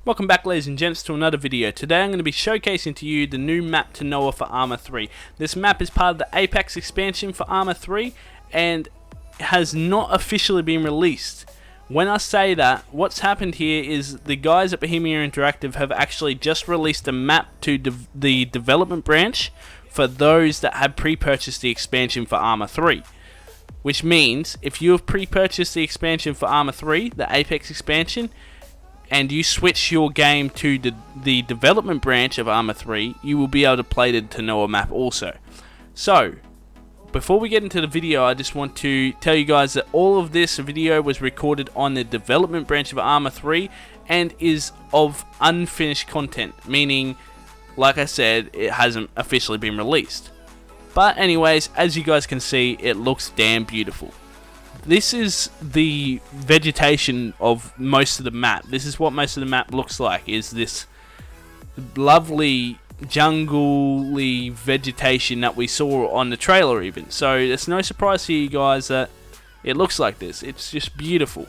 Welcome back, ladies and gents, to another video. Today I'm going to be showcasing to you the new map Tanoa for Arma 3. This map is part of the Apex expansion for Arma 3 and has not officially been released. When I say that, what's happened here is the guys at Bohemia Interactive have actually just released a map to the development branch for those that had pre-purchased the expansion for Arma 3. Which means, if you have pre-purchased the expansion for Arma 3, the Apex expansion, and you switch your game to the development branch of Arma 3, you will be able to play the Tanoa map also. So, before we get into the video, I just want to tell you guys that all of this video was recorded on the development branch of Arma 3 and is of unfinished content, meaning, like I said, it hasn't officially been released. But anyways, as you guys can see, it looks damn beautiful. This is the vegetation of most of the map. This is what most of the map looks like, is this lovely jungle-y vegetation that we saw on the trailer even. So it's no surprise to you guys that it looks like this. It's just beautiful.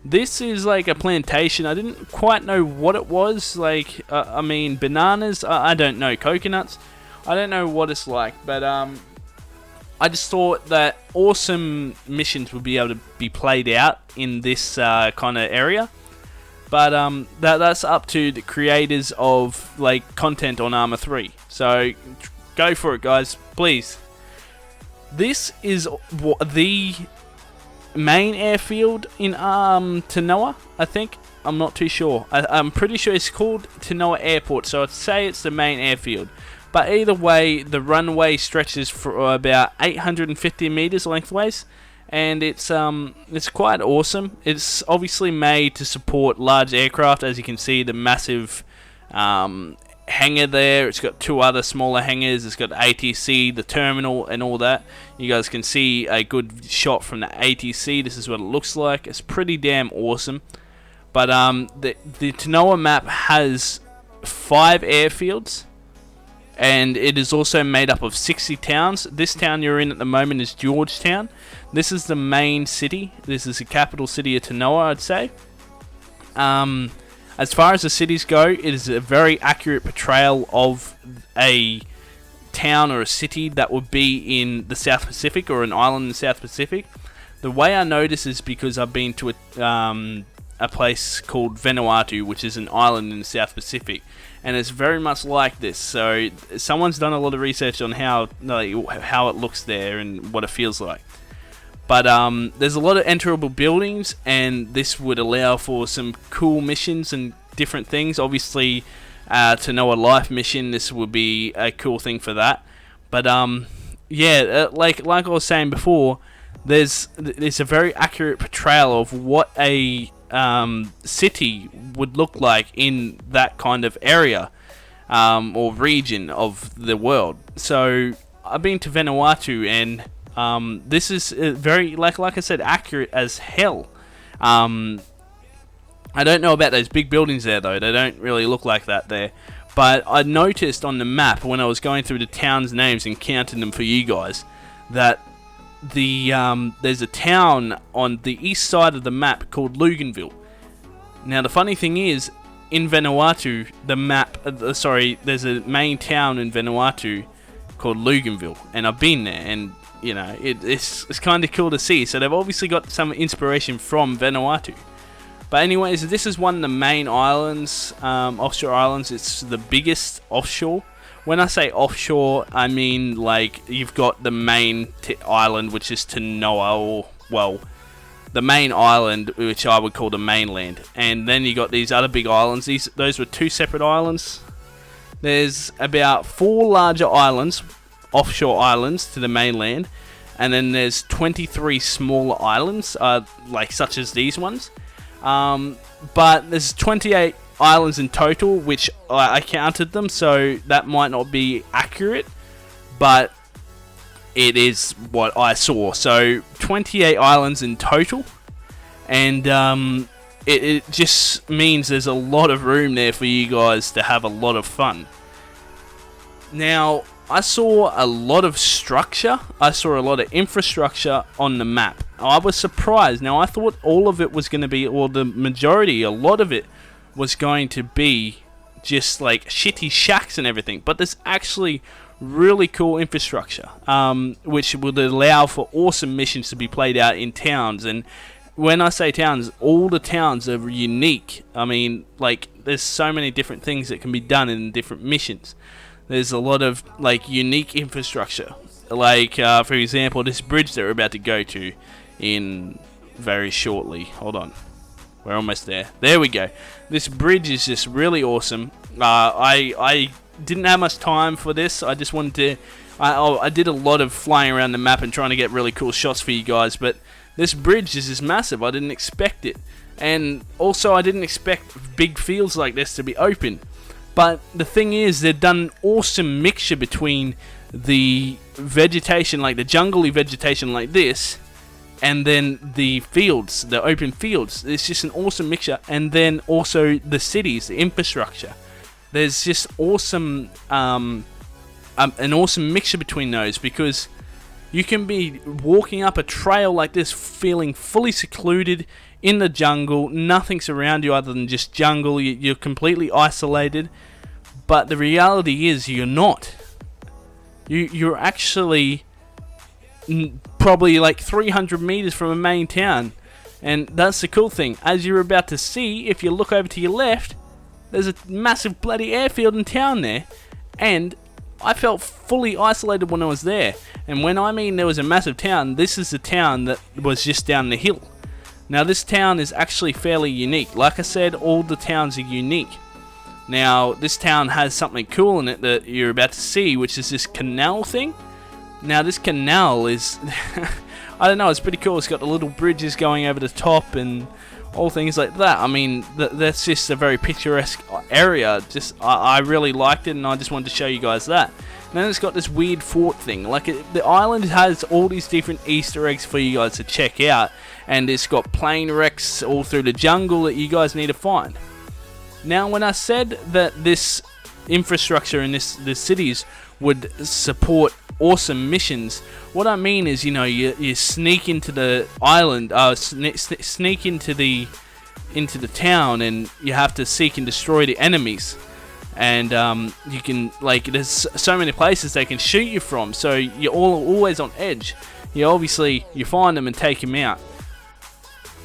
This is like a plantation. I didn't quite know what it was. Like, I mean, bananas? I don't know. Coconuts? I don't know what it's like, but I just thought that awesome missions would be able to be played out in this kind of area. But that's up to the creators of like content on Arma 3. So go for it, guys, please. This is the main airfield in Tanoa, I think. I'm not too sure. I'm pretty sure it's called Tanoa Airport, so I'd say it's the main airfield. But either way, the runway stretches for about 850 meters lengthways, and it's quite awesome. It's obviously made to support large aircraft, as you can see the massive hangar there. It's got two other smaller hangars. It's got the ATC, the terminal, and all that. You guys can see a good shot from the ATC. This is what it looks like. It's pretty damn awesome. But the Tanoa map has 5 airfields. And it is also made up of 60 towns. This town you're in at the moment is Georgetown. This is the main city. This is the capital city of Tanoa, I'd say. As far as the cities go, it is a very accurate portrayal of a town or a city that would be in the South Pacific or an island in the South Pacific. The way I know this is because I've been to a place called Vanuatu, which is an island in the South Pacific, and it's very much like this. So someone's done a lot of research on how it looks there and what it feels like. But there's a lot of enterable buildings, and this would allow for some cool missions and different things. Obviously, Tanoa Life mission, this would be a cool thing for that. But yeah, like I was saying before, there's a very accurate portrayal of what a city would look like in that kind of area or region of the world. So I've been to Vanuatu, and this is very, like I said, accurate as hell. I don't know about those big buildings there though. They don't really look like that there. But I noticed on the map when I was going through the town's names and counting them for you guys that there's a town on the east side of the map called Luganville. Now the funny thing is, in Vanuatu, there's a main town in Vanuatu called Luganville, and I've been there, and you know it's kind of cool to see. So they've obviously got some inspiration from Vanuatu. But anyways, this is one of the main islands, offshore islands. It's the biggest offshore. When I say offshore, I mean like you've got the main island, which is Tanoa, or well, the main island, which I would call the mainland, and then you got these other big islands. Those were 2 separate islands. There's about 4 larger islands, offshore islands to the mainland, and then there's 23 smaller islands, like such as these ones. But there's 28 islands in total, which I counted them, so that might not be accurate, but it is what I saw. So 28 islands in total, and it just means there's a lot of room there for you guys to have a lot of fun. Now, I saw a lot of structure, I saw a lot of infrastructure on the map. I was surprised. Now, I thought all of it was going to be, or the majority, a lot of it was going to be just like shitty shacks and everything, but there's actually really cool infrastructure, which would allow for awesome missions to be played out in towns. And when I say towns, all the towns are unique. I mean, like, there's so many different things that can be done in different missions. There's a lot of like unique infrastructure, like for example, this bridge that we're about to go to in very shortly. Hold on, we're almost there. There we go. This bridge is just really awesome. I didn't have much time for this. I just wanted to. I did a lot of flying around the map and trying to get really cool shots for you guys. But this bridge is just massive. I didn't expect it, and also I didn't expect big fields like this to be open. But the thing is, they've done an awesome mixture between the vegetation, like the jungly vegetation like this, and then the fields, the open fields. It's just an awesome mixture. And then also the cities, the infrastructure. There's just awesome, an awesome mixture between those, because you can be walking up a trail like this feeling fully secluded in the jungle. Nothing's around you other than just jungle. You're completely isolated. But the reality is you're not. You're actually probably like 300 meters from a main town. And that's the cool thing. As you're about to see, if you look over to your left, there's a massive bloody airfield and town there. And I felt fully isolated when I was there. And when I mean there was a massive town, this is the town that was just down the hill. Now this town is actually fairly unique. Like I said, all the towns are unique. Now this town has something cool in it that you're about to see, which is this canal thing. Now this canal is, I don't know, it's pretty cool. It's got the little bridges going over the top and all things like that. I mean, that's just a very picturesque area. I really liked it, and I just wanted to show you guys that. And then it's got this weird fort thing. Like, the island has all these different Easter eggs for you guys to check out, and it's got plane wrecks all through the jungle that you guys need to find. Now, when I said that this infrastructure in the cities would support awesome missions, what I mean is, you know, you sneak into the island, sneak into the town, and you have to seek and destroy the enemies. And you can, like, there's so many places they can shoot you from, so you're always on edge. You find them and take them out.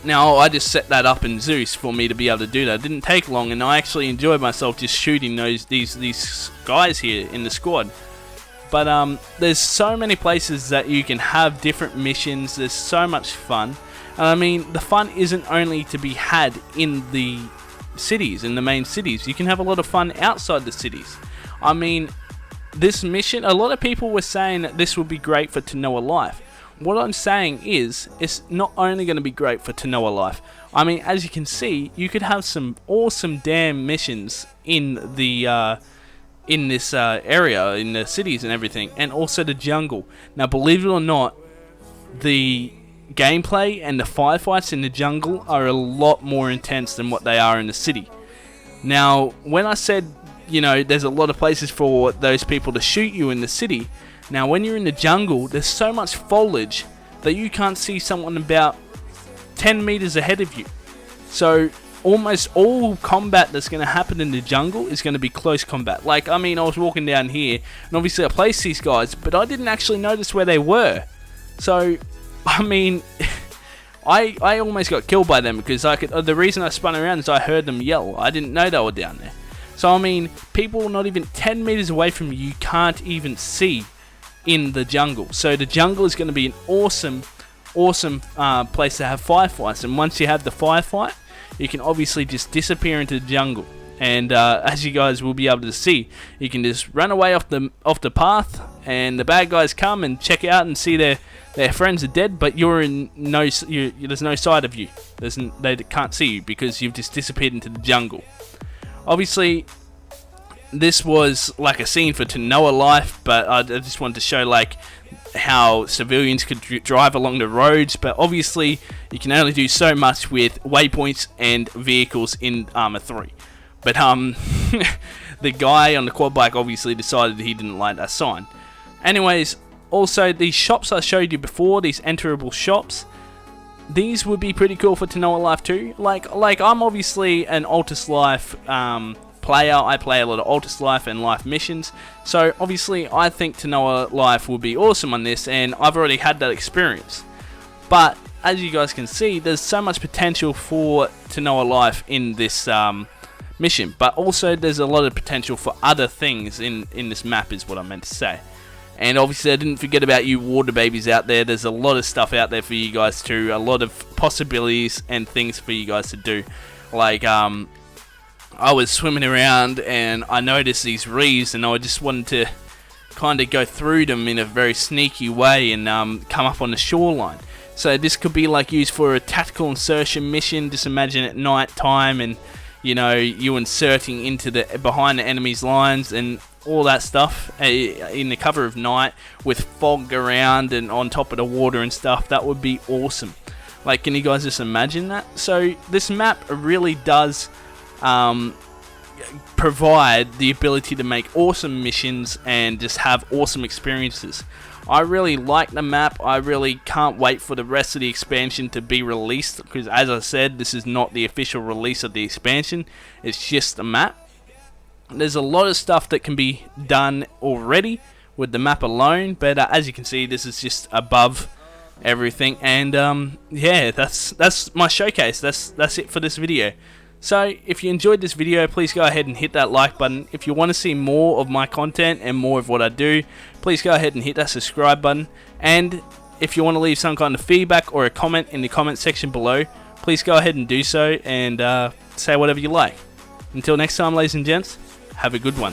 Now, I just set that up in Zeus for me to be able to do that. It didn't take long, and I actually enjoyed myself just shooting these guys here in the squad. But there's so many places that you can have different missions. There's so much fun. And I mean, the fun isn't only to be had in the cities, in the main cities. You can have a lot of fun outside the cities. I mean, this mission, a lot of people were saying that this would be great for Tanoa Life. What I'm saying is, it's not only going to be great for Tanoa Life. I mean, as you can see, you could have some awesome damn missions in the in this area, in the cities and everything, and also the jungle. Now, believe it or not, the gameplay and the firefights in the jungle are a lot more intense than what they are in the city. Now, when I said, you know, there's a lot of places for those people to shoot you in the city, now when you're in the jungle, there's so much foliage that you can't see someone about 10 meters ahead of you. So almost all combat that's going to happen in the jungle is going to be close combat. Like, I mean, I was walking down here, and obviously I placed these guys, but I didn't actually notice where they were. So, I mean, I almost got killed by them, because the reason I spun around is I heard them yell. I didn't know they were down there. So, I mean, people not even 10 meters away from you can't even see in the jungle. So the jungle is going to be an awesome place to have firefights. And once you have the firefight, you can obviously just disappear into the jungle. And as you guys will be able to see, you can just run away off the path, and the bad guys come and check out and see their friends are dead, but there's no sight of you. They can't see you because you've just disappeared into the jungle. Obviously, this was like a scene for Tanoa Life, but I just wanted to show like how civilians could drive along the roads. But obviously, you can only do so much with waypoints and vehicles in Arma 3. But the guy on the quad bike obviously decided he didn't like that sign. Anyways, also these shops I showed you before, these enterable shops, these would be pretty cool for Tanoa Life too. Like I'm obviously an Altus Life player. I play a lot of Altus Life and Life missions, so obviously I think Tanoa Life would be awesome on this, and I've already had that experience. But as you guys can see, there's so much potential for Tanoa Life in this mission, but also there's a lot of potential for other things in this map, is what I meant to say. And obviously I didn't forget about you water babies out there. There's a lot of stuff out there for you guys too, a lot of possibilities and things for you guys to do. Like I was swimming around and I noticed these reefs, and I just wanted to kind of go through them in a very sneaky way and come up on the shoreline. So this could be like used for a tactical insertion mission. Just imagine at night time, and you know, you inserting into behind the enemy's lines and all that stuff in the cover of night with fog around and on top of the water and stuff. That would be awesome. Like, can you guys just imagine that? So this map really does provide the ability to make awesome missions and just have awesome experiences. I really like the map. I really can't wait for the rest of the expansion to be released, because as I said, this is not the official release of the expansion. It's just the map. There's a lot of stuff that can be done already with the map alone, but as you can see, this is just above everything. And yeah, that's my showcase. That's it for this video. So if you enjoyed this video, please go ahead and hit that like button. If you want to see more of my content and more of what I do, please go ahead and hit that subscribe button. And if you want to leave some kind of feedback or a comment in the comment section below, please go ahead and do so, and say whatever you like. Until next time, ladies and gents, have a good one.